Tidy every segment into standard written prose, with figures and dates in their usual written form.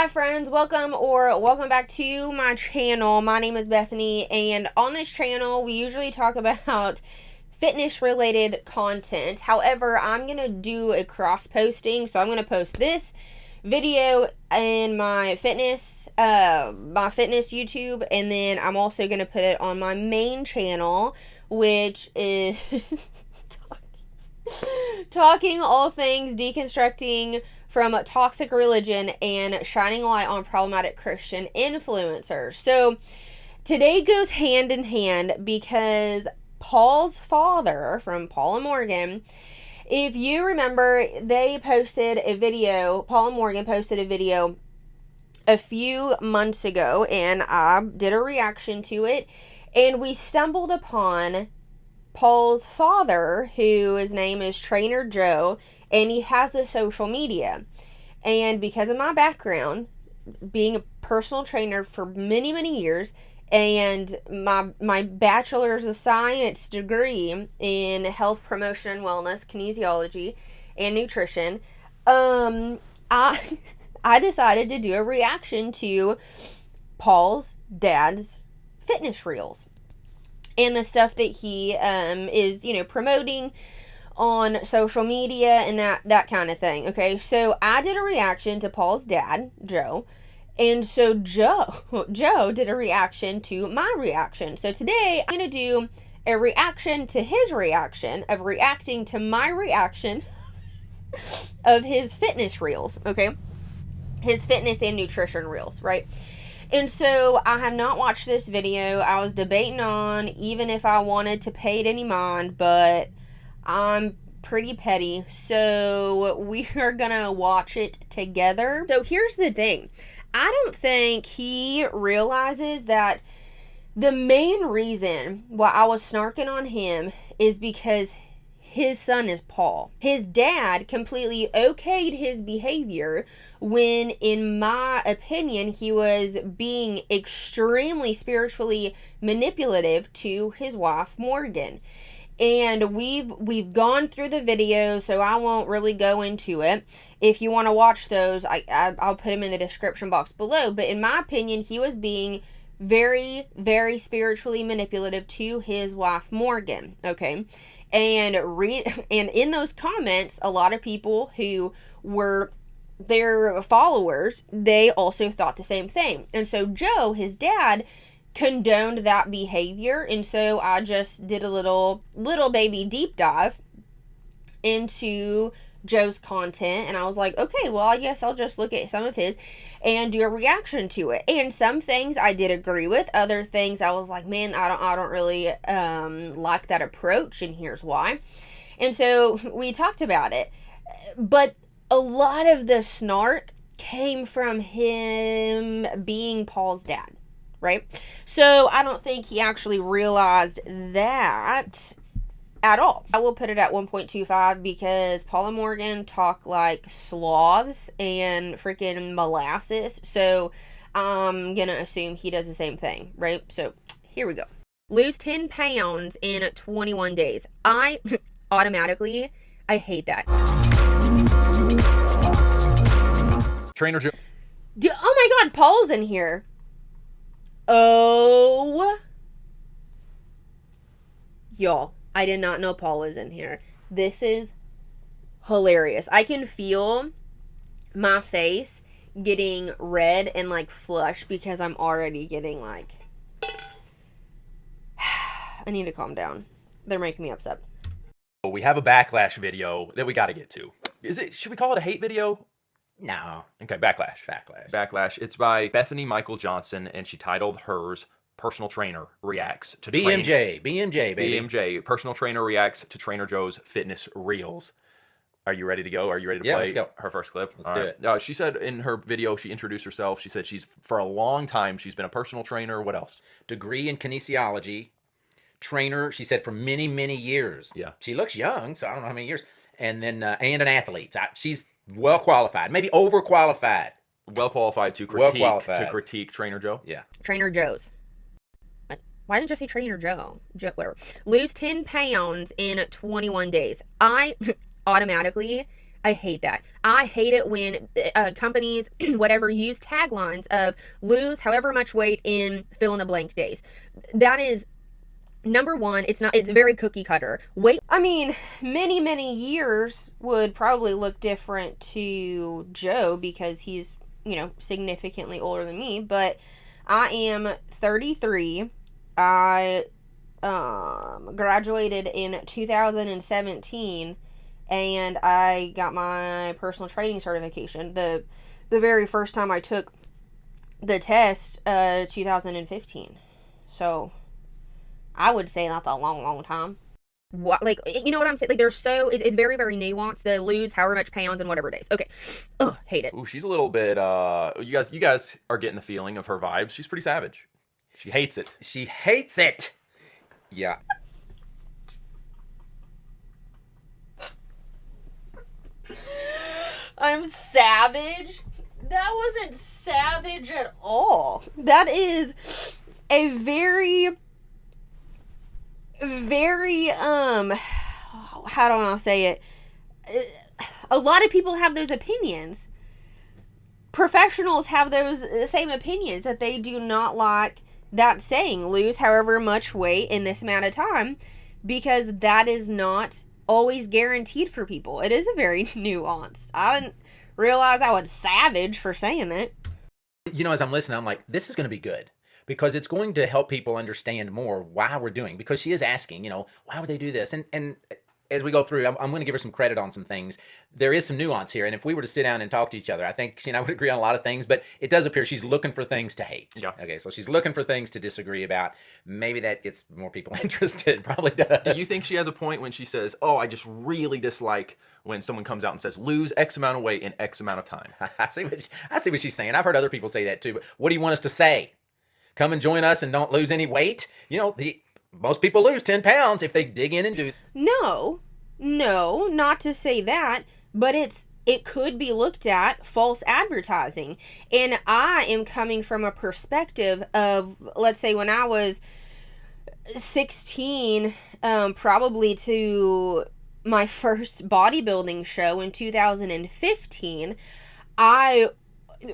Hi friends, welcome back to my channel. My name is Bethany, and on this channel we usually talk about fitness related content. However, I'm gonna do a cross posting, so I'm gonna post this video in my fitness YouTube, and then I'm also gonna put it on my main channel, which is talking all things deconstructing from toxic religion and shining a light on problematic Christian influencers. So today goes hand in hand because Paul's father from Paul and Morgan, if you remember, Paul and Morgan posted a video a few months ago, and I did a reaction to it, and we stumbled upon Paul's father, who his name is Trainer Joe, and he has a social media. And because of my background, being a personal trainer for many, many years, and my bachelor's of science degree in health promotion and wellness, kinesiology, and nutrition, I decided to do a reaction to Paul's dad's fitness reels and the stuff that he is, promoting on social media and that kind of thing. Okay, so I did a reaction to Paul's dad, Joe, and so Joe did a reaction to my reaction. So today I'm going to do a reaction to his reaction of reacting to my reaction of his fitness reels, okay? His fitness and nutrition reels, right? And so I have not watched this video. I was debating on even if I wanted to pay it any mind, but I'm pretty petty, so we are gonna watch it together. So here's the thing. I don't think he realizes that the main reason why I was snarking on him is because his son is Paul. His dad completely okayed his behavior when, in my opinion, he was being extremely spiritually manipulative to his wife, Morgan. And we've gone through the video, so I won't really go into it. If you want to watch those, I'll put them in the description box below. But in my opinion, he was being very, very spiritually manipulative to his wife, Morgan, okay? And in those comments, a lot of people who were their followers, they also thought the same thing. And so Joe, his dad, condoned that behavior, and so I just did a little baby deep dive into Joe's content, and I was like, okay, well, I guess I'll just look at some of his and do a reaction to it. And some things I did agree with, other things I was like, man, I don't really like that approach, and here's why. And so we talked about it, but a lot of the snark came from him being Paul's dad, right? So I don't think he actually realized that at all. I will put it at 1.25 because Paul and Morgan talk like sloths and freaking molasses. So I'm gonna assume he does the same thing, right? So here we go. Lose 10 pounds in 21 days. I hate that. Trainer Joe. Oh my God, Paul's in here. Oh, y'all, I did not know Paul was in here. This is hilarious. I can feel my face getting red and like flush because I'm already getting like, I need to calm down. They're making me upset. We have a Backlash video that we got to get to. Should we call it a hate video? No. Okay, Backlash. It's by Bethany Michael Johnson, and she titled hers Personal Trainer Reacts to BMJ, baby. BMJ, Personal Trainer Reacts to Trainer Joe's Fitness Reels. Are you ready to go? Are you ready to play let's go. Her first clip? Let's do it. She said in her video, she introduced herself. She said for a long time, she's been a personal trainer. What else? Degree in kinesiology. Trainer, she said, for many, many years. Yeah. She looks young, so I don't know how many years. And then, and an athlete. She's well qualified, maybe overqualified. Well qualified to critique Trainer Joe. Yeah. Trainer Joe's. Why didn't you say Trainer Joe? Whatever. Lose 10 pounds in 21 days. I automatically I hate that. I hate it when companies, whatever, use taglines of lose however much weight in fill in the blank days. That is number one. It's very cookie cutter. Weight, I mean, many years would probably look different to Joe because he's, significantly older than me, but I am 33. I graduated in 2017, and I got my personal training certification. The very first time I took the test, 2015. So I would say that's a long time. What, like, you know what I'm saying? Like, it's very nuanced. The lose however much pounds and whatever days. Okay, ugh, hate it. Ooh, she's a little bit. You guys are getting the feeling of her vibes. She's pretty savage. She hates it. She hates it. Yeah. I'm savage? That wasn't savage at all. That is a very, how do I say it? A lot of people have those opinions. Professionals have those same opinions, that they do not like that saying, lose however much weight in this amount of time, because that is not always guaranteed for people. It is a very nuanced. I didn't realize I was savage for saying it. As I'm listening, I'm like, this is going to be good, because it's going to help people understand more why we're doing, because she is asking, why would they do this? And as we go through, I'm going to give her some credit on some things. There is some nuance here, and if we were to sit down and talk to each other, I think she and I would agree on a lot of things, but it does appear she's looking for things to hate. Yeah. Okay, so she's looking for things to disagree about. Maybe that gets more people interested. Probably does. Do you think she has a point when she says, oh, I just really dislike when someone comes out and says, lose X amount of weight in X amount of time? I see what she's saying. I've heard other people say that too, but what do you want us to say? Come and join us and don't lose any weight? Most people lose 10 pounds if they dig in and do. No, not to say that, but it could be looked at false advertising. And I am coming from a perspective of, let's say, when I was 16, probably to my first bodybuilding show in 2015, I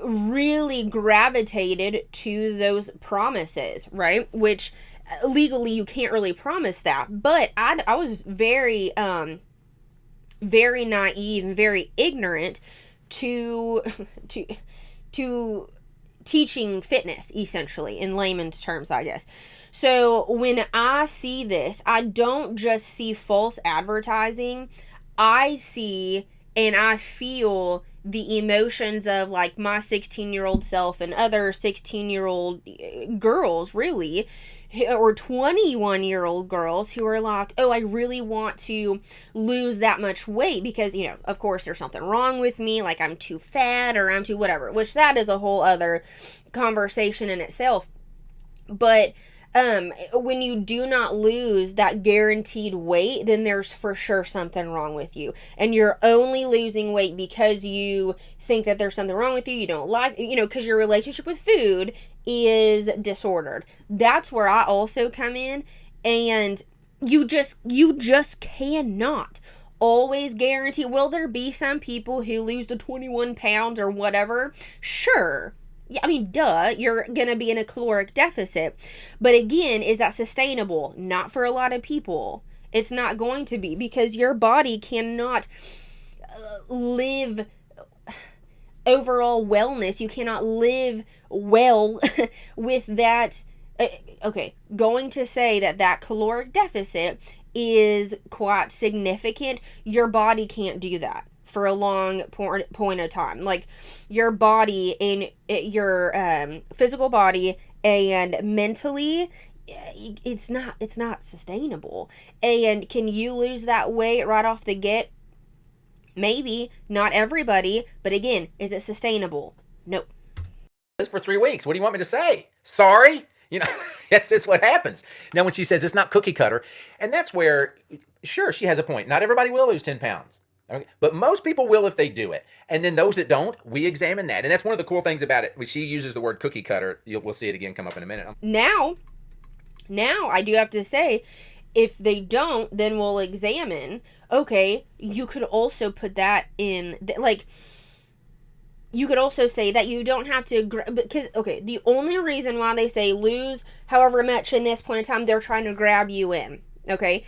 really gravitated to those promises, right? Which legally you can't really promise that, but I was very naive and very ignorant to teaching fitness, essentially, in layman's terms, I guess. So when I see this, I don't just see false advertising. I see and I feel the emotions of, like, my 16-year-old self and other 16-year-old girls, really, or 21-year-old girls who are like, oh, I really want to lose that much weight because, of course there's something wrong with me, like I'm too fat or I'm too whatever, which that is a whole other conversation in itself. But when you do not lose that guaranteed weight, then there's for sure something wrong with you. And you're only losing weight because you think that there's something wrong with you. You don't like, because your relationship with food is disordered. That's where I also come in. And you just cannot always guarantee. Will there be some people who lose the 21 pounds or whatever? Sure. Yeah, I mean, duh, you're going to be in a caloric deficit. But again, is that sustainable? Not for a lot of people. It's not going to be, because your body cannot live overall wellness. You cannot live well with that. Going to say that caloric deficit is quite significant. Your body can't do that for a long point of time. Like, your body, in your physical body and mentally, it's not sustainable. And can you lose that weight right off the get? Maybe. Not everybody, but again, is it sustainable? No. This for 3 weeks. What do you want me to say? Sorry? That's just what happens. Now, when she says it's not cookie cutter, and that's where, sure, she has a point. Not everybody will lose 10 pounds. Okay. But most people will if they do it. And then those that don't, we examine that. And that's one of the cool things about it. When she uses the word cookie cutter, we'll see it again come up in a minute. Now, I do have to say, If they don't, then we'll examine. Okay, you could also put that in, like, you could also say that you don't have to, because, okay, the only reason why they say lose however much in this point in time, they're trying to grab you in, okay?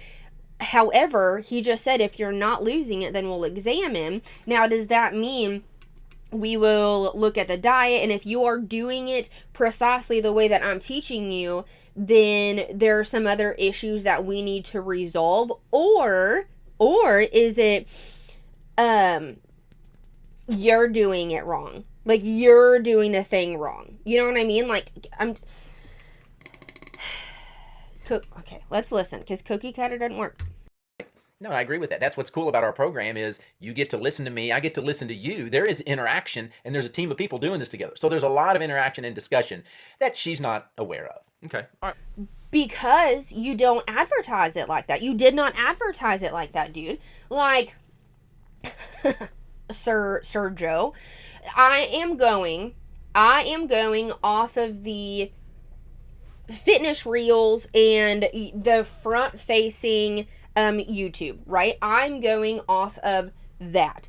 However, he just said if you're not losing it, then we'll examine. Now, does that mean we will look at the diet, and if you are doing it precisely the way that I'm teaching you, then there are some other issues that we need to resolve? Or is it, you're doing it wrong? Like, you're doing the thing wrong. You know what I mean? Like, okay, let's listen, because cookie cutter doesn't work. No, I agree with that. That's what's cool about our program is you get to listen to me, I get to listen to you. There is interaction, and there's a team of people doing this together. So there's a lot of interaction and discussion that she's not aware of. Okay. All right. Because you don't advertise it like that. You did not advertise it like that, dude. Like, Sir Joe, I am going off of the fitness reels and the front facing YouTube, right? I'm going off of that.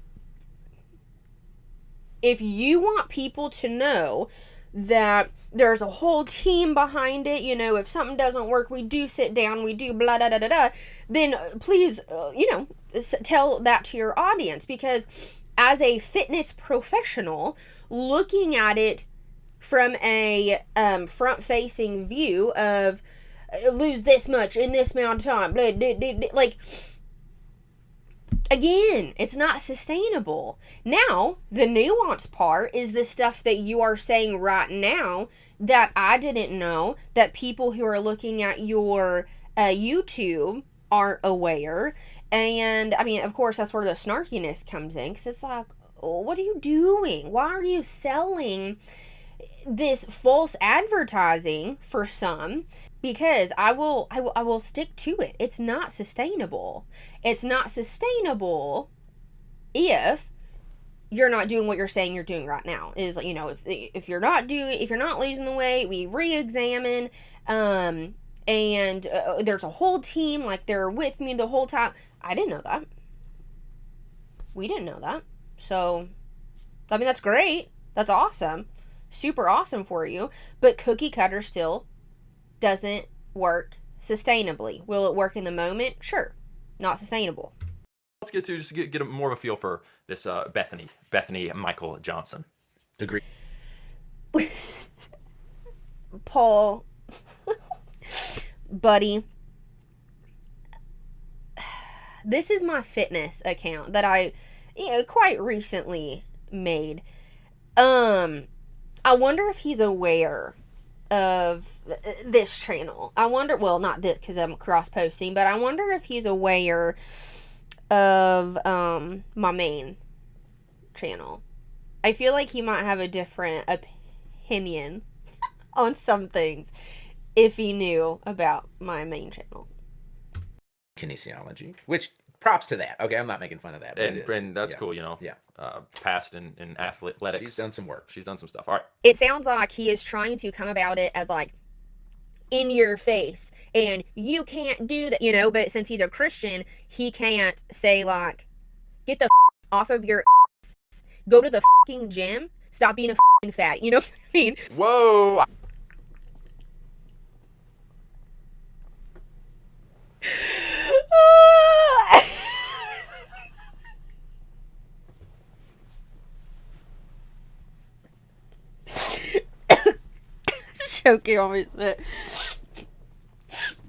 If you want people to know that there's a whole team behind it, you know, if something doesn't work, we do sit down, we do blah, da, da, da, da, then please, tell that to your audience, because as a fitness professional, looking at it from a front-facing view of lose this much in this amount of time, blah, blah, blah, blah, like, again, it's not sustainable. Now, the nuance part is the stuff that you are saying right now that I didn't know, that people who are looking at your YouTube aren't aware. And, I mean, of course, that's where the snarkiness comes in, because it's like, oh, what are you doing? Why are you selling this false advertising for some? Because I will stick to it. It's not sustainable. It's not sustainable if you're not doing what you're saying you're doing right now. Is like, if you're not losing the weight, we re-examine, and there's a whole team, like, they're with me the whole time. I didn't know that. We didn't know that. So, I mean, that's great. That's awesome. Super awesome for you. But cookie cutter still doesn't work sustainably. Will it work in the moment? Sure. Not sustainable. Let's get to just get more of a feel for this Bethany Michael Johnson. Agree. Paul, buddy, this is my fitness account that I quite recently made. I wonder if he's aware of this channel. I wonder, well, not this, because I'm cross-posting, but I wonder if he's aware of my main channel. I feel like he might have a different opinion on some things if he knew about my main channel. Kinesiology, which props to that. Okay, I'm not making fun of that. But and that's cool, Yeah. Past in athletics. She's done some work. She's done some stuff. All right. It sounds like he is trying to come about it as, like, in your face, and you can't do that, but since he's a Christian, he can't say, like, get the off of your go to the gym, stop being a fat, you know what I mean? Whoa. Choking on my spit.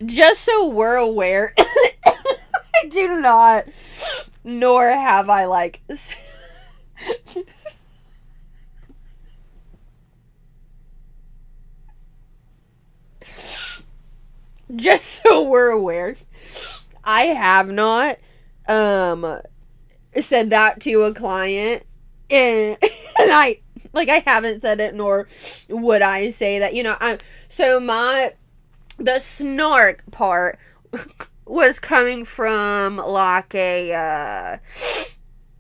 Just so we're aware, I do not, nor have I, like, just so we're aware, I have not said that to a client, and I haven't said it, nor would I say that, the snark part was coming from like a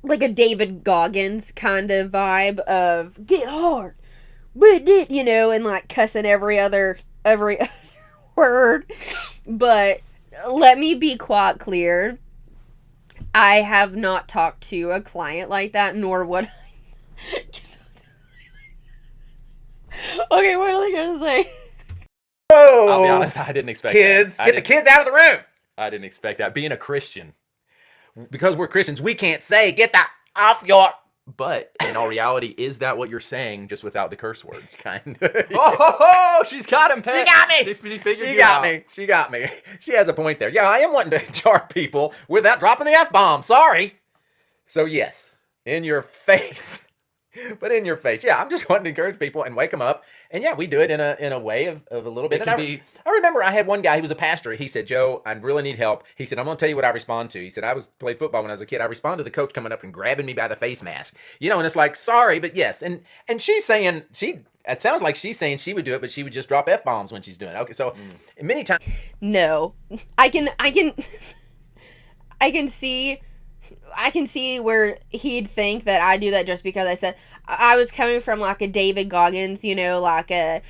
David Goggins kind of vibe of get hard, and like cussing every other word. But let me be quite clear. I have not talked to a client like that, nor would I. Okay, what are they going to say? Oh, I'll be honest, I didn't expect kids, that. get the kids out of the room. I didn't expect that. Being a Christian. Because we're Christians, we can't say, get that off your... But in all reality, is that what you're saying, just without the curse words? Kind of. Oh, she's got him, Pet. She got me. She figured She you got out. me. She got me. She has a point there. Yeah, I am wanting to jar people without dropping the F-bomb. Sorry. So yes, in your face. But in your face. Yeah, I'm just wanting to encourage people and wake them up. And yeah, we do it in a way of a little bit. It can be... I remember I had one guy, he was a pastor. He said, Joe, I really need help. He said, I'm going to tell you what I respond to. He said, played football when I was a kid. I respond to the coach coming up and grabbing me by the face mask. You know, and it's like, sorry, but yes. And she's saying, it sounds like she's saying she would do it, but she would just drop F-bombs when she's doing it. Okay, so many times. No. I can see where he'd think that I do that just because I said I was coming from like a David Goggins, you know, like a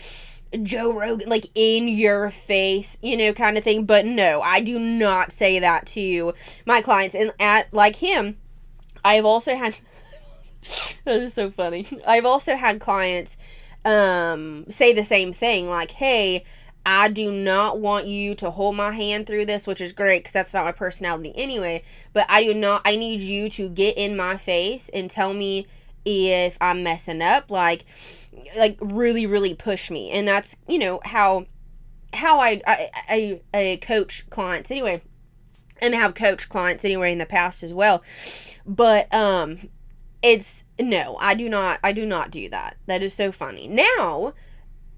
Joe Rogan, like in your face, you know, kind of thing. But no, I do not say that to my clients. And like him, I've also had that is so funny. I've also had clients say the same thing, like, hey, I do not want you to hold my hand through this, which is great because that's not my personality anyway, but I need you to get in my face and tell me if I'm messing up, like really, really push me. And that's, you know, how I coach clients anyway, and have coached clients anyway in the past as well. But, it's, no, I do not do that. That is so funny. Now,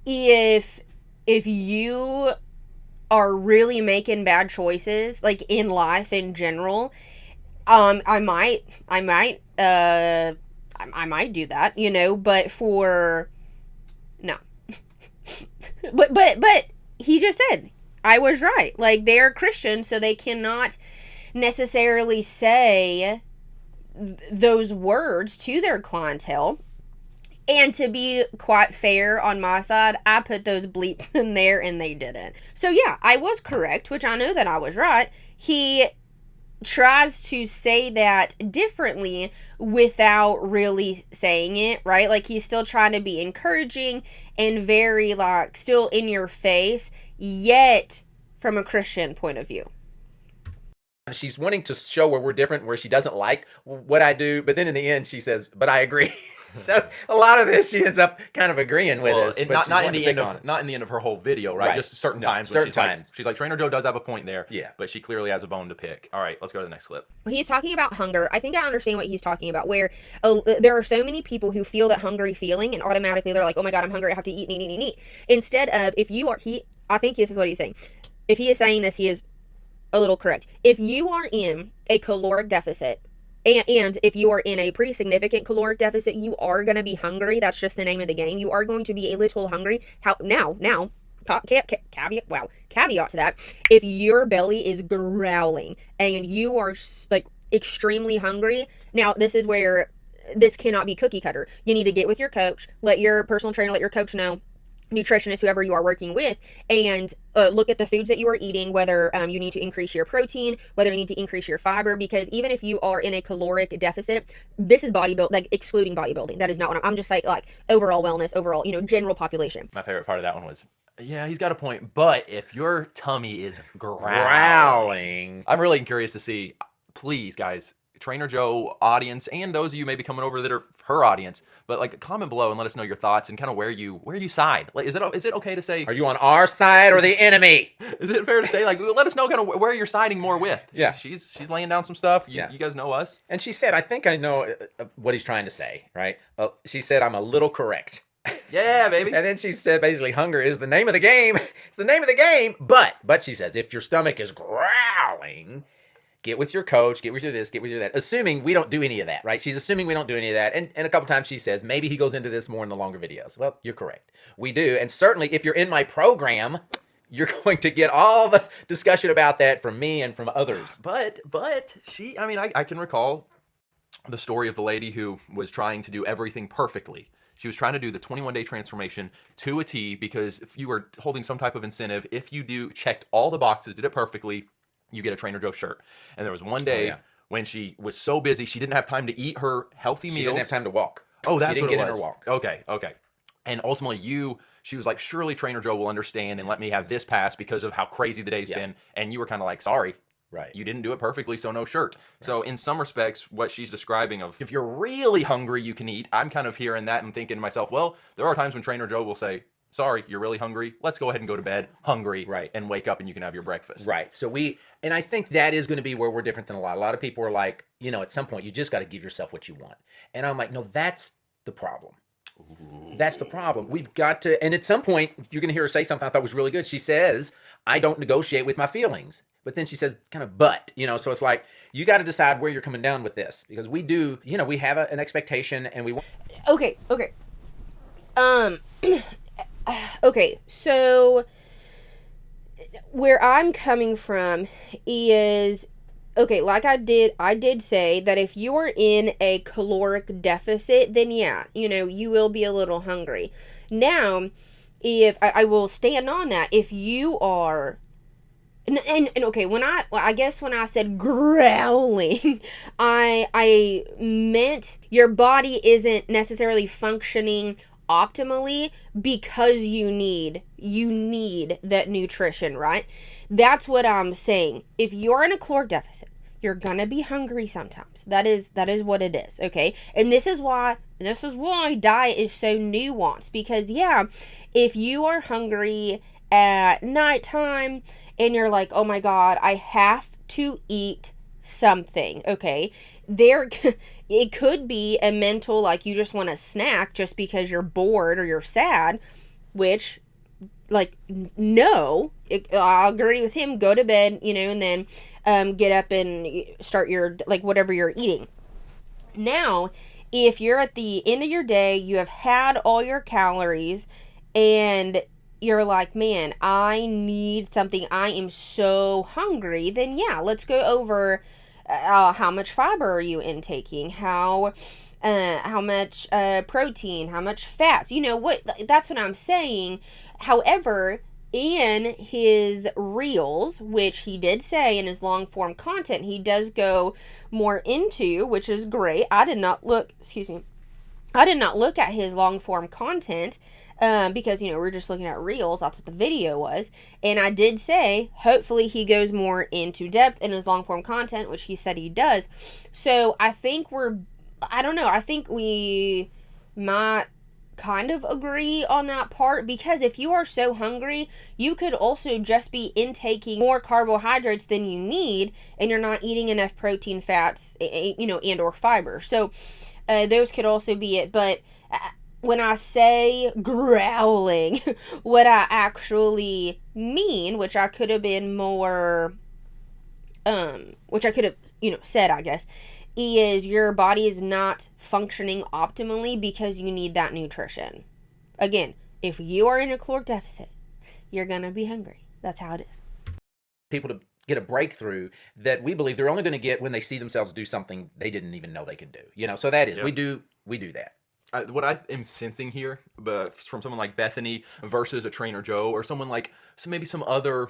if you are really making bad choices, like in life in general, I might do that, you know, but no. but he just said, I was right. Like, they're Christian, so they cannot necessarily say those words to their clientele. And to be quite fair on my side, I put those bleeps in there and they didn't. So yeah, I was correct, which I know that I was right. He tries to say that differently without really saying it, right? Like, he's still trying to be encouraging and very, like, still in your face, yet from a Christian point of view. She's wanting to show where we're different, where she doesn't like what I do, but then in the end she says, but I agree. So a lot of this she ends up kind of agreeing with us. But not in the end of her whole video, right? Just certain times. She's like, Trainer Joe does have a point there. Yeah. But she clearly has a bone to pick. All right, let's go to the next clip. He's talking about hunger. I think I understand what he's talking about, where there are so many people who feel that hungry feeling and automatically they're like, oh my God, I'm hungry, I have to eat. Instead of, I think this is what he's saying. If he is saying this, he is a little correct. If you are in a caloric deficit, and if you are in a pretty significant caloric deficit, you are going to be hungry. That's just the name of the game. You are going to be a little hungry. Caveat to that. If your belly is growling and you are like extremely hungry, now this is where this cannot be cookie cutter. You need to get with your coach, let your personal trainer, let your coach know, nutritionist, whoever you are working with, and look at the foods that you are eating, whether you need to increase your protein, whether you need to increase your fiber, because even if you are in a caloric deficit, this is bodybuilding, like excluding bodybuilding. That is not what I'm just like overall wellness, overall, you know, general population. My favorite part of that one was, yeah, he's got a point, but if your tummy is growling, I'm really curious to see, please, guys, Trainer Joe audience, and those of you maybe coming over that are her audience, but like, comment below and let us know your thoughts and kind of where you side. Like, is it okay to say, are you on our side or the enemy? Is it fair to say, like, let us know kind of where you're siding more with? Yeah, she's laying down some stuff. You guys know us, and she said, I think I know what he's trying to say, right? She said, I'm a little correct. Yeah, baby. And then she said, basically, hunger is the name of the game. It's the name of the game. But she says, if your stomach is growling, get with your coach, get with your this, get with your that. Assuming we don't do any of that, right? She's assuming we don't do any of that. And a couple times she says, maybe he goes into this more in the longer videos. Well, you're correct. We do. And certainly if you're in my program, you're going to get all the discussion about that from me and from others. But I can recall the story of the lady who was trying to do everything perfectly. She was trying to do the 21-day transformation to a T because if you were holding some type of incentive, if you checked all the boxes, did it perfectly, you get a Trainer Joe shirt. And there was one day when she was so busy, she didn't have time to eat her healthy meals. She didn't have time to walk. Oh, that's she didn't what get it was. in her walk. Okay. And ultimately, she was like, surely Trainer Joe will understand and let me have this pass because of how crazy the day's been. And you were kind of like, sorry. Right. You didn't do it perfectly, so no shirt. Right. So in some respects, what she's describing of if you're really hungry, you can eat. I'm kind of hearing that and thinking to myself, well, there are times when Trainer Joe will say, sorry, you're really hungry. Let's go ahead and go to bed hungry. Right. And wake up and you can have your breakfast. Right. So and I think that is going to be where we're different than a lot. A lot of people are like, at some point, you just got to give yourself what you want. And I'm like, no, that's the problem. Ooh. That's the problem. We've got to, and at some point, you're going to hear her say something I thought was really good. She says, I don't negotiate with my feelings. But then she says, kind of, so it's like, you got to decide where you're coming down with this. Because we do, we have an expectation and we want. Okay. Okay, so where I'm coming from is, okay, like I did say that if you are in a caloric deficit, then yeah, you will be a little hungry. Now, if I will stand on that, if you are, and okay, I guess when I said growling, I meant your body isn't necessarily functioning optimally because you need that nutrition, right? That's what I'm saying. If you're in a caloric deficit, you're gonna be hungry sometimes. That is what it is, okay? And this is why diet is so nuanced, because if you are hungry at nighttime and you're like, oh my God, I have to eat something, okay? It could be a mental, like, you just want a snack just because you're bored or you're sad, which, like, no, I agree with him. Go to bed, and then get up and start your, like, whatever you're eating. Now, if you're at the end of your day, you have had all your calories, and you're like, man, I need something, I am so hungry, then let's go over how much fiber are you intaking, how much protein, how much fats, that's what I'm saying. However, in his reels, which he did say in his long form content, he does go more into, which is great. I did not look at his long form content because, we're just looking at reels. That's what the video was. And I did say, hopefully he goes more into depth in his long form content, which he said he does. So I think I think we might kind of agree on that part, because if you are so hungry, you could also just be intaking more carbohydrates than you need, and you're not eating enough protein, fats, and or fiber. So those could also be it. But when I say growling, what I actually mean, which I could have been more, which I could have, said, I guess, is your body is not functioning optimally because you need that nutrition. Again, if you are in a caloric deficit, you're going to be hungry. That's how it is. People to get a breakthrough that we believe they're only going to get when they see themselves do something they didn't even know they could do. So that is, we do that. What I am sensing here, but from someone like Bethany versus a Trainer Joe, or someone like maybe some other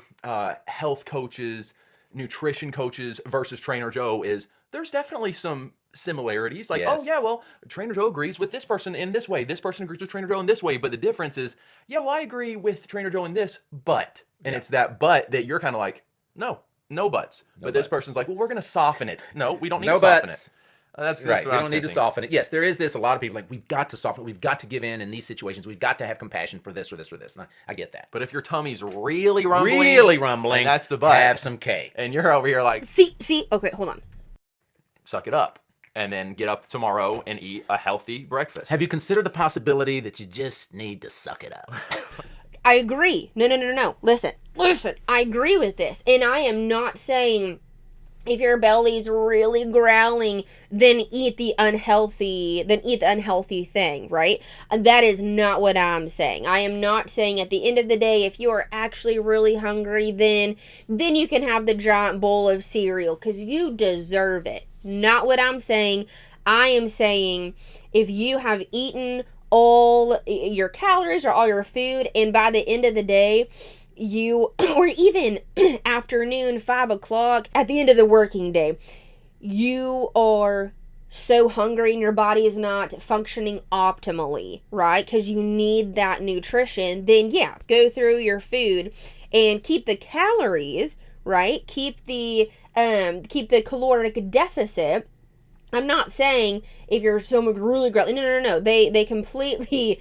health coaches, nutrition coaches versus Trainer Joe, is there's definitely some similarities. Like, yes. Oh yeah, well, Trainer Joe agrees with this person in this way. This person agrees with Trainer Joe in this way. But the difference is, I agree with Trainer Joe in this, but. And it's that but that you're kind of like, no buts. But this person's like, well, we're going to soften it. No, we don't need to soften it. That's right. What we don't need to soften it. Yes, there is this. A lot of people we've got to soften it. We've got to give in these situations. We've got to have compassion for this or this or this. And I get that. But if your tummy's really rumbling, that's the butt. Have some cake. And you're over here like, see. Okay, hold on. Suck it up, and then get up tomorrow and eat a healthy breakfast. Have you considered the possibility that you just need to suck it up? I agree. No. Listen. I agree with this, and I am not saying, if your belly's really growling, then eat the unhealthy thing, right? And that is not what I'm saying. I am not saying at the end of the day, if you are actually really hungry, then you can have the giant bowl of cereal because you deserve it. Not what I'm saying. I am saying, if you have eaten all your calories or all your food, and by the end of the day, you, or even afternoon, 5 o'clock, at the end of the working day, you are so hungry and your body is not functioning optimally, right? Because you need that nutrition. Then yeah, go through your food and keep the calories, right? Keep the caloric deficit. I'm not saying if you're someone really grumpy. No. They completely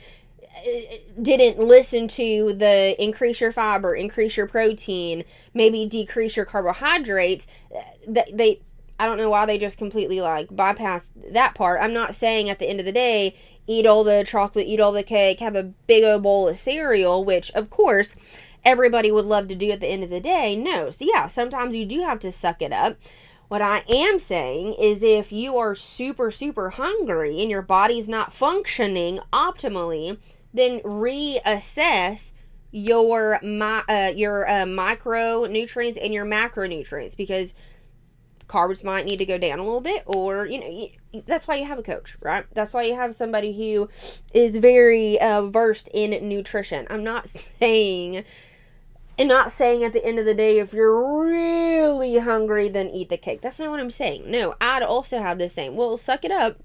didn't listen to the increase your fiber, increase your protein, maybe decrease your carbohydrates. They I don't know why they just completely like bypassed that part. I'm not saying at the end of the day, eat all the chocolate, eat all the cake, have a big old bowl of cereal, which of course everybody would love to do at the end of the day. No. So yeah, sometimes you do have to suck it up. What I am saying is if you are super, super hungry and your body's not functioning optimally, then reassess your micronutrients and your macronutrients, because carbs might need to go down a little bit, or that's why you have a coach, right? That's why you have somebody who is very versed in nutrition. I'm not saying at the end of the day, if you're really hungry, then eat the cake. That's not what I'm saying. No, I'd also have the same. Well, suck it up.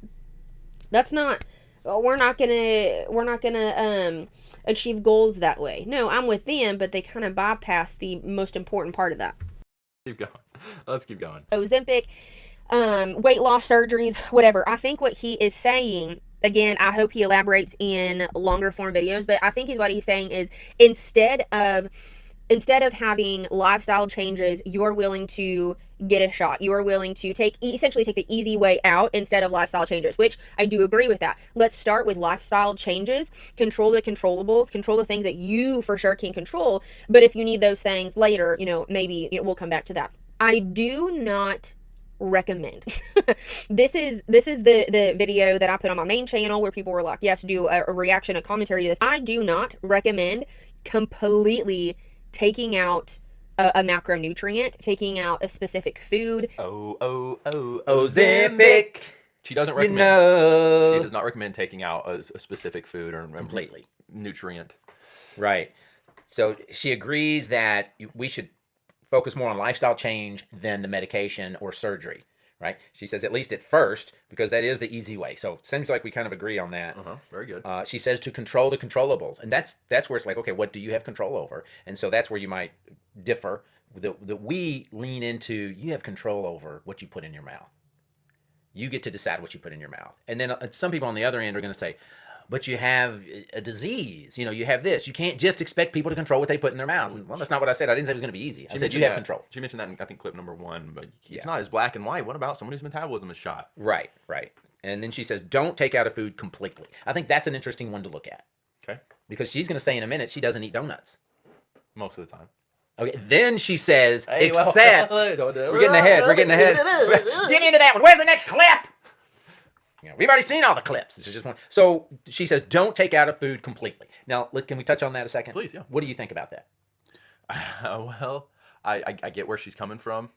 That's not. We're not gonna achieve goals that way. No, I'm with them, but they kind of bypass the most important part of that. Keep going. Let's keep going. Ozempic, weight loss surgeries, whatever. I think what he is saying, again, I hope he elaborates in longer form videos, but I think what he's saying is instead of having lifestyle changes, you're willing to get a shot. You are willing to essentially take the easy way out instead of lifestyle changes, which I do agree with that. Let's start with lifestyle changes, control the controllables, control the things that you for sure can control. But if you need those things later, maybe we'll come back to that. I do not recommend. This is the video that I put on my main channel where people were like, yes, do a reaction, a commentary to this. I do not recommend completely taking out a macronutrient, taking out a specific food. Ozempic. She doesn't recommend. She does not recommend taking out a specific food or completely nutrient. Right. So she agrees that we should focus more on lifestyle change than the medication or surgery. Right? She says at least at first, because that is the easy way. So it seems like we kind of agree on that. Very good. She says to control the controllables. And that's where it's like, okay, what do you have control over? And so that's where you might differ. That we lean into, you have control over what you put in your mouth. You get to decide what you put in your mouth. And then some people on the other end are going to say, but you have a disease. You have this. You can't just expect people to control what they put in their mouths. Well, that's not what I said. I didn't say it was going to be easy. I said you have control. She mentioned that in, I think, clip number 1, but it's not as black and white. What about someone whose metabolism is shot? Right. And then she says, don't take out a food completely. I think that's an interesting one to look at. Okay. Because she's going to say in a minute she doesn't eat donuts. Most of the time. Okay, then she says, except, we're getting ahead. Get into that one. Where's the next clip? We've already seen all the clips. This is just one. So she says, don't take out a food completely. Now, look, can we touch on that a second? Please, yeah. What do you think about that? Well, I get where she's coming from.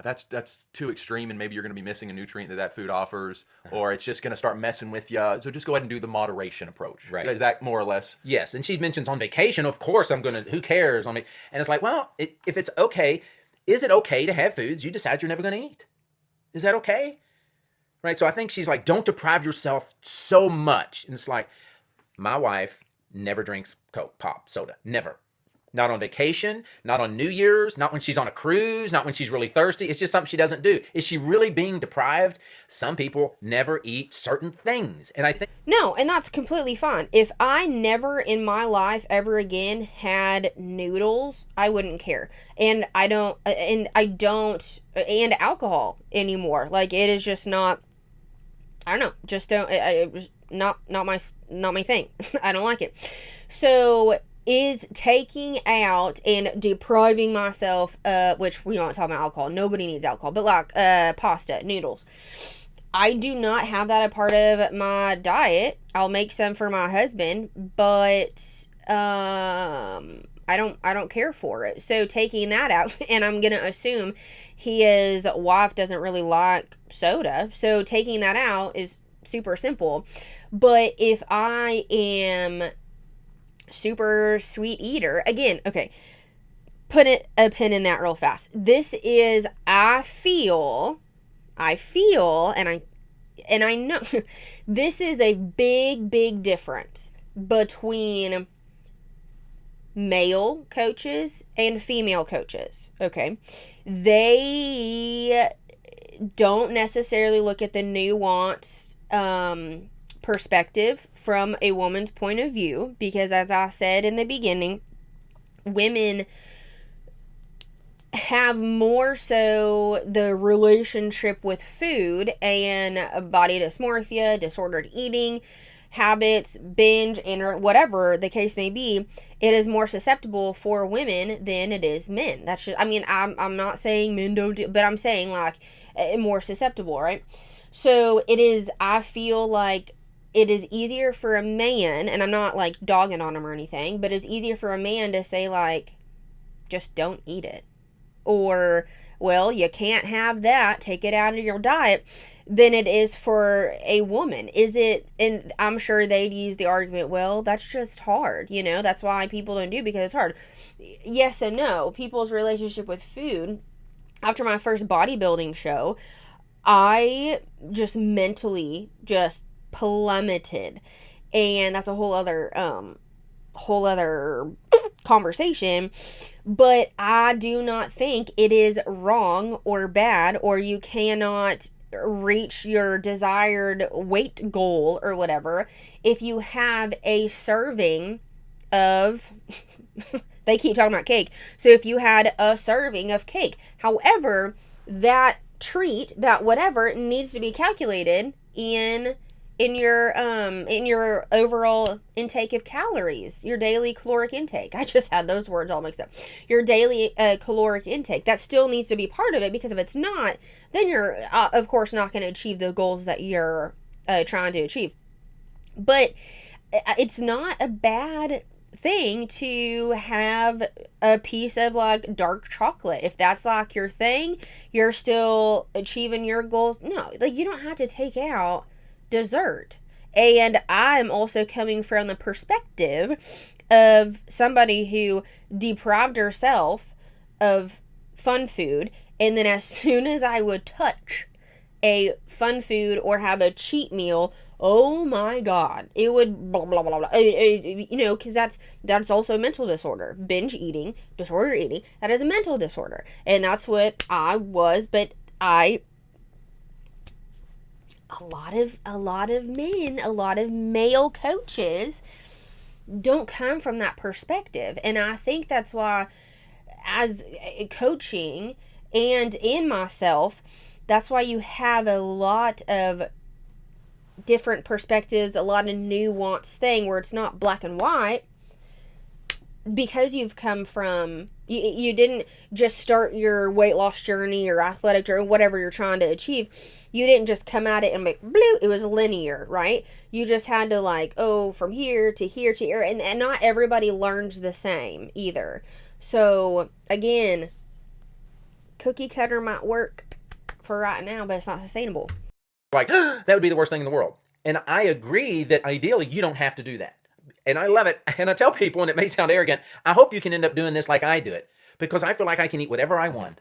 That's too extreme, and maybe you're going to be missing a nutrient that food offers, or it's just going to start messing with you. So just go ahead and do the moderation approach. Right. Is that more or less? Yes, and she mentions on vacation, of course I'm going to, who cares? And it's like, well, if it's okay, is it okay to have foods you decide you're never going to eat? Is that okay? Right, so I think she's like, don't deprive yourself so much. And it's like, my wife never drinks Coke, pop, soda, never. Not on vacation, not on New Year's, not when she's on a cruise, not when she's really thirsty. It's just something she doesn't do. Is she really being deprived? Some people never eat certain things. And I think... No, and that's completely fine. If I never in my life ever again had noodles, I wouldn't care. And and alcohol anymore. Like, it is just not... I don't know. Just don't... not my thing. I don't like it. So... is taking out and depriving myself, which we don't talk about alcohol. Nobody needs alcohol, but like pasta, noodles. I do not have that a part of my diet. I'll make some for my husband, but I don't care for it. So taking that out, and I'm gonna assume his wife doesn't really like soda. So taking that out is super simple. But if I am super sweet eater, again, okay, put a pin in that real fast. This is, I feel, and I know this is a big difference between male coaches and female coaches. Okay, they don't necessarily look at the nuanced perspective from a woman's point of view, because as I said in the beginning, women have more so the relationship with food and body dysmorphia, disordered eating habits, binge, and whatever the case may be. It is more susceptible for women than it is men. That's just, I mean, I'm not saying men don't do, but I'm saying like more susceptible, right? So it is, I feel like it is easier for a man, and I'm not like dogging on him or anything, but it's easier for a man to say like, just don't eat it. Or, well, you can't have that, take it out of your diet, than it is for a woman. Is it, and I'm sure they'd use the argument, well, that's just hard, you know, that's why people don't do it, because it's hard. Yes and no. People's relationship with food, after my first bodybuilding show, I just mentally just plummeted. And that's a whole other conversation. But I do not think it is wrong or bad, or you cannot reach your desired weight goal or whatever if you have a serving of they keep talking about cake. So if you had a serving of cake, however, that treat, that whatever, needs to be calculated in your overall intake of calories, your daily caloric intake. I just had those words all mixed up. Your daily caloric intake, that still needs to be part of it, because if it's not, then you're of course not going to achieve the goals that you're trying to achieve. But it's not a bad thing to have a piece of like dark chocolate. If that's like your thing, you're still achieving your goals. No, like you don't have to take out dessert. And I'm also coming from the perspective of somebody who deprived herself of fun food, and then as soon as I would touch a fun food or have a cheat meal, oh my god, it would blah blah blah blah, you know, because that's also a mental disorder. Binge eating, disorder eating, that is a mental disorder, and that's what I was. But a lot of men, a lot of male coaches don't come from that perspective. And I think that's why, as coaching and in myself, that's why you have a lot of different perspectives, a lot of nuanced thing where it's not black and white, because you've come from, you didn't just start your weight loss journey or athletic journey, whatever you're trying to achieve. You didn't just come at it and make blue. It was linear, right? You just had to like, oh, from here to here to here. And not everybody learns the same either. So again, cookie cutter might work for right now, but it's not sustainable. Like, that would be the worst thing in the world. And I agree that ideally you don't have to do that. And I love it. And I tell people, and it may sound arrogant, I hope you can end up doing this like I do it, because I feel like I can eat whatever I want.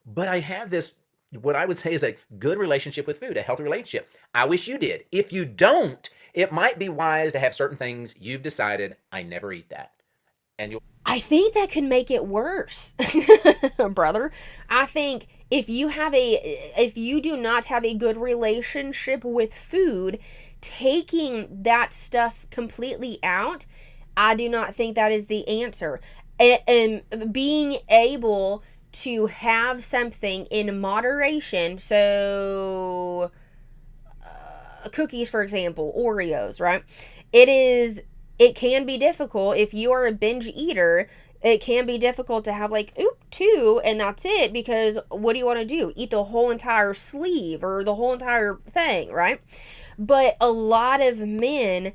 But I have this, what I would say is a good relationship with food, a healthy relationship. I wish you did. If you don't, it might be wise to have certain things you've decided, I never eat that. And you'll... I think that could make it worse, brother. I think if you do not have a good relationship with food, taking that stuff completely out, I do not think that is the answer. And being able to have something in moderation, so cookies, for example, Oreos, right? It can be difficult if you are a binge eater. It can be difficult to have like, two, and that's it, because what do you want to do? Eat the whole entire sleeve or the whole entire thing, right? But a lot of men,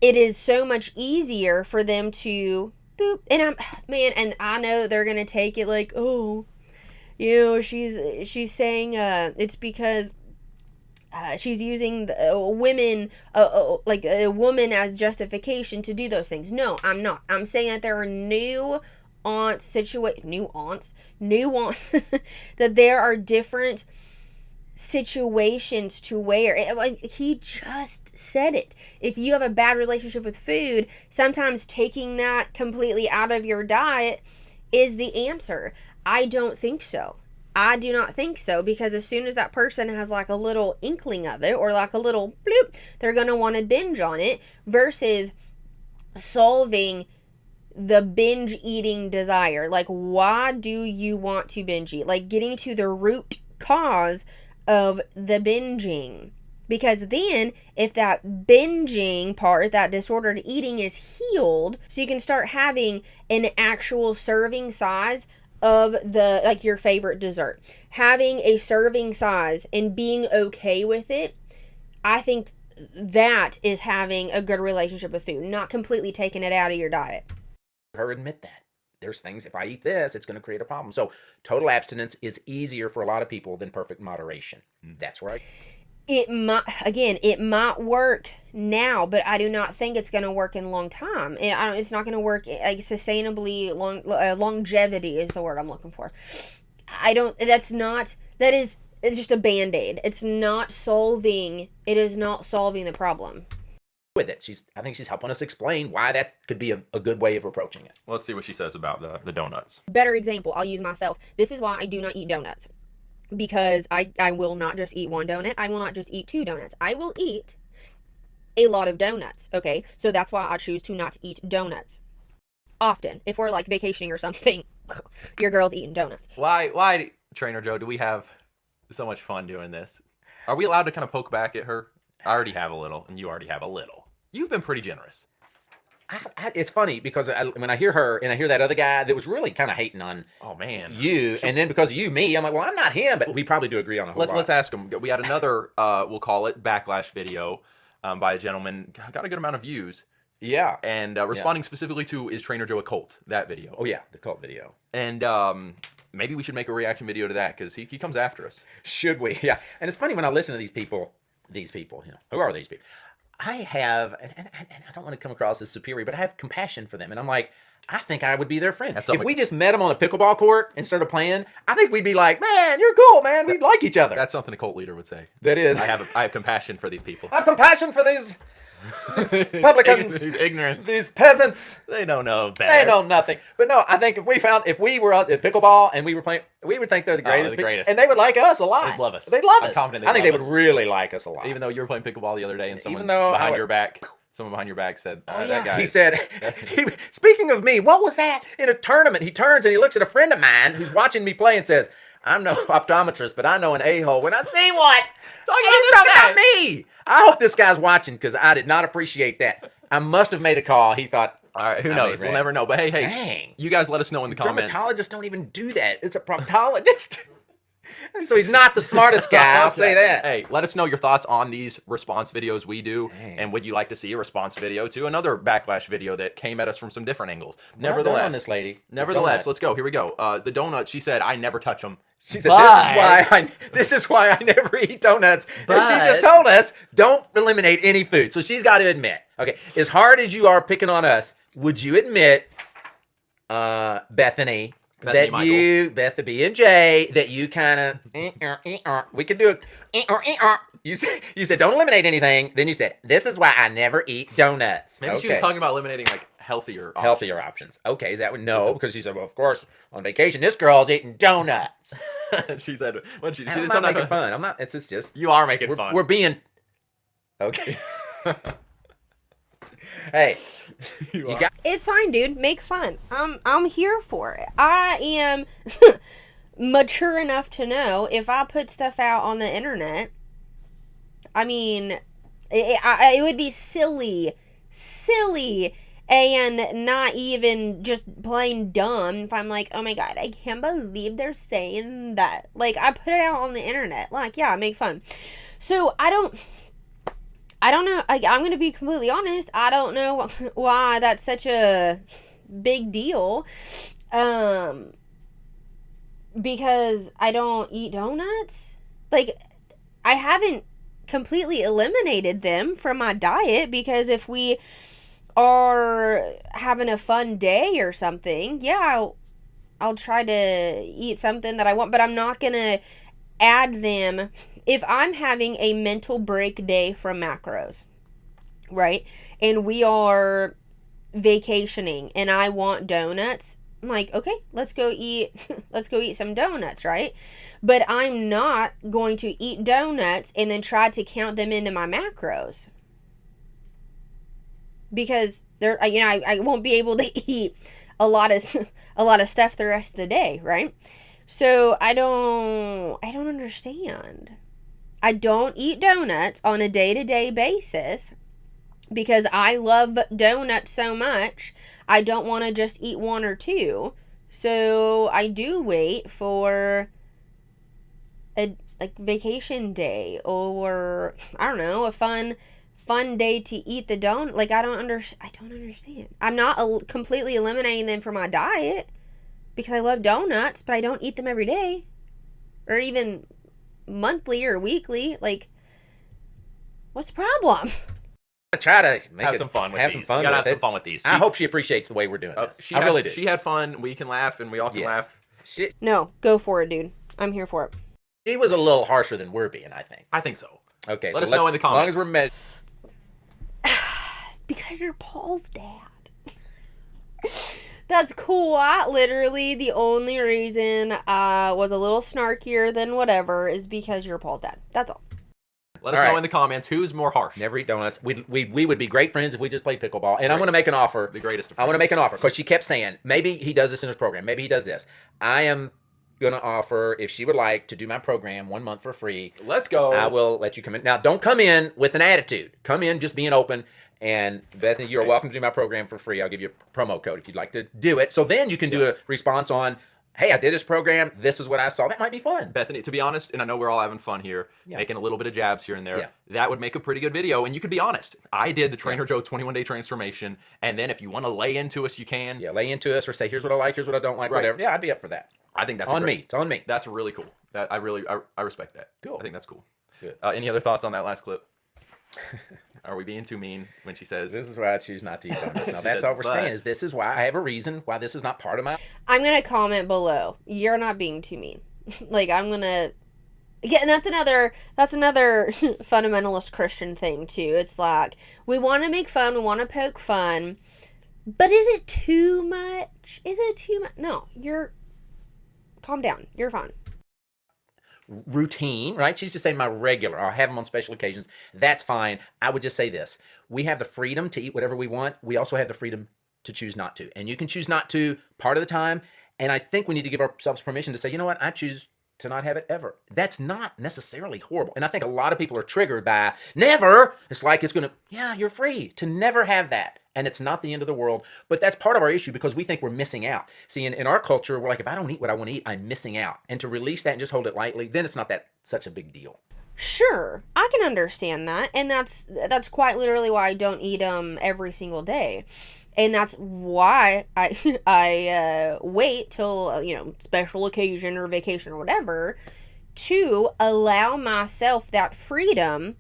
it is so much easier for them to boop. And and I know they're going to take it like, oh, you know, she's saying it's because she's using like a woman as justification to do those things. No, I'm not. I'm saying that there are nuance that there are different situations to where he just said it. If you have a bad relationship with food, sometimes taking that completely out of your diet is the answer. I don't think so. I do not think so, because as soon as that person has like a little inkling of it, or like a little bloop, they're going to want to binge on it, versus solving the binge eating desire. Like, why do you want to binge eat? Like, getting to the root cause of the binging. Because then, if that binging part, that disordered eating, is healed, so you can start having an actual serving size of the, like, your favorite dessert. Having a serving size and being okay with it, I think that is having a good relationship with food, not completely taking it out of your diet. Her admit that. There's things, if I eat this, it's going to create a problem. So total abstinence is easier for a lot of people than perfect moderation. That's right. It might work now, but I do not think it's going to work in a long time. It's not going to work like sustainably. Longevity is the word I'm looking for. That is just a band-aid. It is not solving the problem. With it, I think she's helping us explain why that could be a good way of approaching it. Let's see what she says about the donuts. Better example, I'll use myself. This is why I do not eat donuts. Because I will not just eat one donut. I will not just eat 2 donuts. I will eat a lot of donuts, okay? So that's why I choose to not eat donuts often. If we're like vacationing or something, your girl's eating donuts. Why, Trainer Joe, do we have so much fun doing this? Are we allowed to kind of poke back at her? I already have a little, and you already have a little. You've been pretty generous. It's funny because when I hear her and I hear that other guy that was really kind of hating on you, and then because of you, me, I'm like, well, I'm not him, but we probably do agree on a whole lot. Let's ask him. We had another, we'll call it Backlash video by a gentleman, got a good amount of views. Yeah. And responding specifically to, is Trainer Joe a cult? That video. Oh, yeah, the cult video. And maybe we should make a reaction video to that, because he comes after us. Should we? Yeah. And it's funny when I listen to these people, who are these people? I have, and I don't want to come across as superior, but I have compassion for them. And I'm like, I think I would be their friend. If we just met them on a pickleball court and started playing, I think we'd be like, man, you're cool, man. We'd like each other. That's something a cult leader would say. That is. I have compassion for these people. I have compassion for these publicans. He's ignorant. These peasants. They don't know better. They know nothing. But no, I think if we were out at pickleball and we were playing, we would think they're the greatest. And they would like us a lot. They'd love us. They'd love us. I'm confident I think they would really like us a lot. Even though you were playing pickleball the other day and someone behind your back said, that guy. He said, speaking of me, what was that? In a tournament, he turns and he looks at a friend of mine who's watching me play and says, I'm no optometrist, but I know an a-hole when I see one. Talking about me. I hope this guy's watching, because I did not appreciate that. I must have made a call. He thought, all right, who knows? We'll never know. But hey, dang. You guys let us know in the comments. Dermatologists don't even do that. It's a proctologist. So he's not the smartest guy, I'll say that. Hey, let us know your thoughts on these response videos we do. Dang. And would you like to see a response video to another Backlash video that came at us from some different angles? Nevertheless, on this lady. Nevertheless, let's go. Here we go. The donuts, she said, I never touch them. She said, this is why I never eat donuts. And she just told us, don't eliminate any food. So she's got to admit, okay, as hard as you are picking on us, would you admit, Bethany B and J, that you kind of, we could do it. You said, don't eliminate anything. Then you said, this is why I never eat donuts. Maybe she was talking about eliminating like healthier options. Okay, is that what? No, because she said, well, of course, on vacation, this girl's eating donuts. She said, when she did I'm not making fun. I'm not. It's just you are making fun. We're being okay. Hey, it's fine, dude. Make fun. I'm here for it. I am mature enough to know if I put stuff out on the internet, I mean, it would be silly, and not even just plain dumb if I'm like, oh my god, I can't believe they're saying that. Like, I put it out on the internet. Like, yeah, make fun. So I don't know. I'm going to be completely honest. I don't know why that's such a big deal. Because I don't eat donuts. Like, I haven't completely eliminated them from my diet, because if we are having a fun day or something, yeah, I'll try to eat something that I want, but I'm not going to add them if I'm having a mental break day from macros, right? And we are vacationing and I want donuts. I'm like, okay, let's go eat some donuts, right? But I'm not going to eat donuts and then try to count them into my macros, because I won't be able to eat a lot of stuff the rest of the day, right? So I don't understand. I don't eat donuts on a day-to-day basis because I love donuts so much. I don't want to just eat one or two. So I do wait for a vacation day, or I don't know, a fun day to eat the donut. Like I don't understand. I'm not completely eliminating them from my diet because I love donuts, but I don't eat them every day or even monthly or weekly. Like, what's the problem? Try to have some fun with have these. some fun. You gotta with have it. some fun with these. I hope she appreciates the way we're doing this. I really do. She had fun. We can laugh, and we all can laugh. No, go for it, dude. I'm here for it. She was a little harsher than we're being, I think. I think so. Okay, let us know in the comments. As long as we're because you're Paul's dad. That's quite literally the only reason I was a little snarkier than whatever is because you're Paul's dad. That's all. Let us know in the comments who's more harsh. Never eat donuts. We would be great friends if we just played pickleball. And I'm going to make an offer. The greatest of friends. I want to make an offer because she kept saying, maybe he does this in his program. Maybe he does this. I am going to offer, if she would like to do my program 1 month for free. Let's go. I will let you come in. Now, don't come in with an attitude. Come in just being open. And Bethany, you're welcome to do my program for free. I'll give you a promo code if you'd like to do it. So then you can do a response on, hey, I did this program. This is what I saw. That might be fun. Bethany, to be honest, and I know we're all having fun here, making a little bit of jabs here and there, that would make a pretty good video. And you could be honest. I did the Trainer Joe 21-day transformation. And then if you want to lay into us, you can. Yeah, lay into us or say, here's what I like, here's what I don't like, whatever. Yeah, I'd be up for that. I think that's on me. It's on me. That's really cool. I respect that. Cool. I think that's cool. Good. Any other thoughts on that last clip? Are we being too mean when she says this is why I choose not to eat donuts? Now that's all we're saying is this is why I have a reason why this is not part of my. I'm gonna comment below. You're not being too mean. Like I'm gonna. Yeah, and that's another fundamentalist Christian thing too. It's like we want to make fun, we want to poke fun, but is it too much? Is it too much? No, calm down. You're fine. Routine, right? She's just saying my regular. I'll have them on special occasions. That's fine. I would just say this. We have the freedom to eat whatever we want. We also have the freedom to choose not to. And you can choose not to part of the time. And I think we need to give ourselves permission to say, you know what? I choose to not have it ever. That's not necessarily horrible. And I think a lot of people are triggered by never. It's like it's going to, yeah, you're free to never have that. And it's not the end of the world. But that's part of our issue because we think we're missing out. See, in our culture, we're like, if I don't eat what I want to eat, I'm missing out. And to release that and just hold it lightly, then it's not such a big deal. Sure, I can understand that. And that's quite literally why I don't eat them every single day. And that's why I wait till, special occasion or vacation or whatever to allow myself that freedom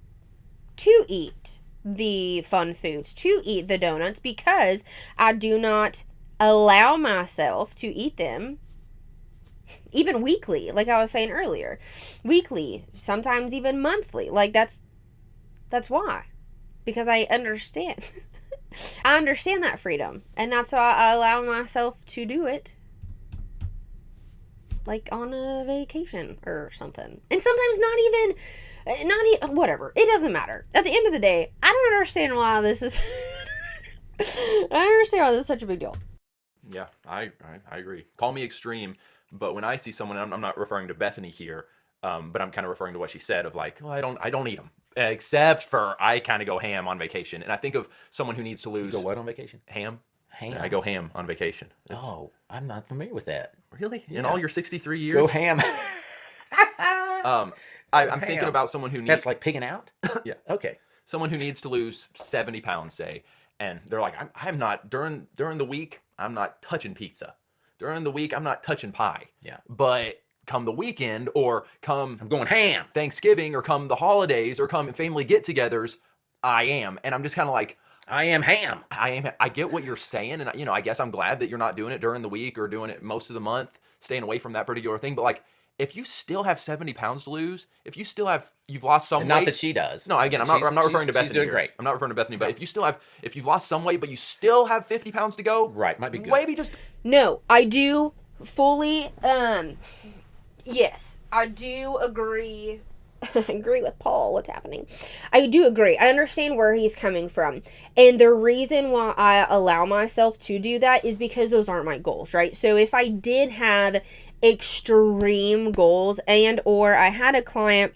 to eat the fun foods, to eat the donuts, because I do not allow myself to eat them even weekly, like I was saying earlier. Weekly, sometimes even monthly. Like that's why. Because I understand. I understand that freedom. And that's why I allow myself to do it. Like on a vacation or something. And sometimes not even whatever. It doesn't matter. At the end of the day, I don't understand why this is I don't understand why this is such a big deal. Yeah, I agree. Call me extreme, but when I see someone, I'm not referring to Bethany here, but I'm kind of referring to what she said of like, I don't eat them. Except for I kind of go ham on vacation. And I think of someone who needs to lose. You go what on vacation? Ham. Ham. I go ham on vacation. I'm not familiar with that. Really? Yeah. In all your 63 years? Go ham. I'm thinking about someone who needs... That's like pigging out? Yeah. Okay. Someone who needs to lose 70 pounds, say, and they're like, I'm not, during the week, I'm not touching pizza. During the week, I'm not touching pie. Yeah. But come the weekend or come I'm going ham. Thanksgiving or come the holidays or come family get-togethers, I am. And I'm just kind of like, I am ham. I get what you're saying, and I guess I'm glad that you're not doing it during the week or doing it most of the month, staying away from that particular thing. But like, if you still have 70 pounds to lose, if you still have, you've lost some And weight. not that she does. No, again, I'm not referring to Bethany. She's doing here. great. I'm not referring to Bethany, but if you've lost some weight, but you still have 50 pounds to go, Right, might be good. Maybe just No, I do fully, yes, I do agree. I agree with Paul. What's happening? I do agree. I understand where he's coming from. And the reason why I allow myself to do that is because those aren't my goals, right? So if I did have extreme goals and or I had a client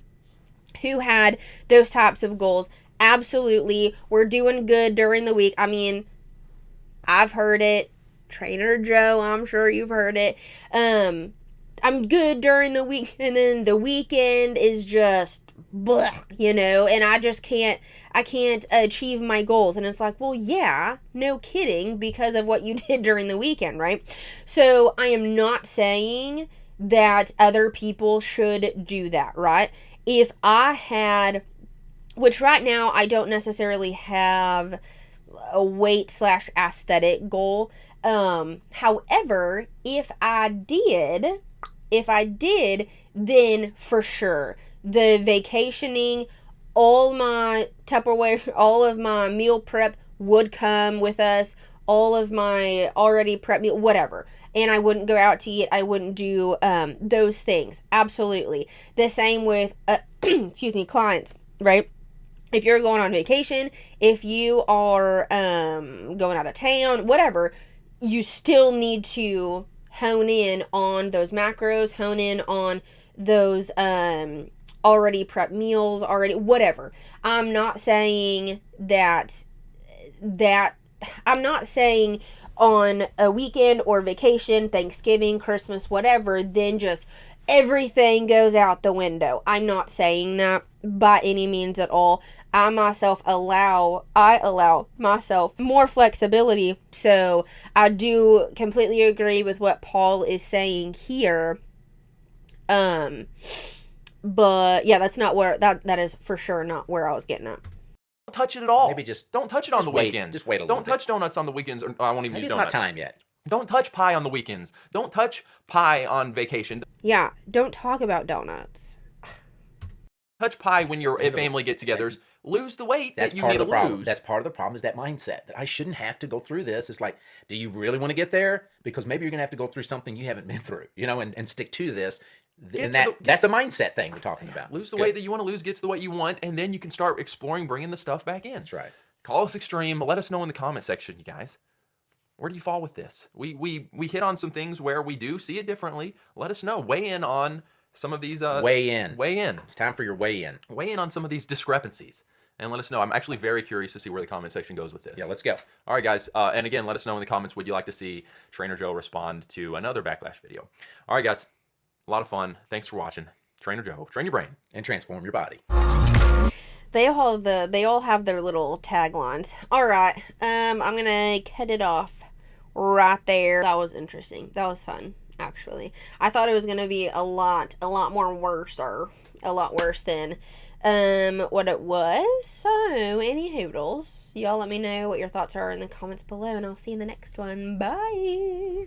who had those types of goals, absolutely, we're doing good during the week. I mean, I've heard it. Trainer Joe, I'm sure you've heard it. I'm good during the week, and then the weekend is just blah, and I can't achieve my goals. And it's like, well, yeah, no kidding, because of what you did during the weekend, right? So I am not saying that other people should do that, right? If I had, which right now I don't necessarily have a weight/aesthetic goal. However, if I did, then for sure, the vacationing, all my Tupperware, all of my meal prep would come with us, all of my already prep meal, whatever. And I wouldn't go out to eat. I wouldn't do those things. Absolutely. The same with, clients, right? If you're going on vacation, if you are going out of town, whatever, you still need to hone in on those macros, hone in on those already prepped meals, already whatever. I'm not saying that I'm not saying on a weekend or vacation, Thanksgiving, Christmas, whatever, then just everything goes out the window. I'm not saying that by any means at all. I allow myself more flexibility. So I do completely agree with what Paul is saying here. But yeah, that's not where that is for sure not where I was getting at. don't touch it at all. Maybe just don't touch it on the wait. weekends. Just wait a little Don't bit. touch donuts on the weekends. Or I won't even Maybe use it's donuts. not time yet. Don't touch pie on the weekends. Don't touch pie on vacation. Yeah, don't talk about donuts. Touch pie when you're at family get-togethers. Lose the weight That's that you part need of the to problem. lose. That's part of the problem is that mindset that I shouldn't have to go through this. It's like, do you really want to get there? Because maybe you're going to have to go through something you haven't been through, and stick to this. And that's a mindset thing we're talking about. Lose the weight that you want to lose, get to the weight you want, and then you can start exploring bringing the stuff back in. That's right. Call us extreme. Let us know in the comment section, you guys. Where do you fall with this? We hit on some things where we do see it differently. Let us know. Weigh in on some of these. Weigh in. Weigh in. It's time for your weigh in. Weigh in on some of these discrepancies. And let us know. I'm actually very curious to see where the comment section goes with this. Yeah, let's go. All right, guys. And again, let us know in the comments, would you like to see Trainer Joe respond to another Backlash video? All right, guys. A lot of fun. Thanks for watching. Trainer Joe, train your brain. And transform your body. They all have their little taglines. All right. I'm going to cut it off right there. That was interesting. That was fun, actually. I thought it was going to be a lot more worse, or a lot worse than what it was. So, any hoodles, y'all let me know what your thoughts are in the comments below, and I'll see you in the next one. Bye.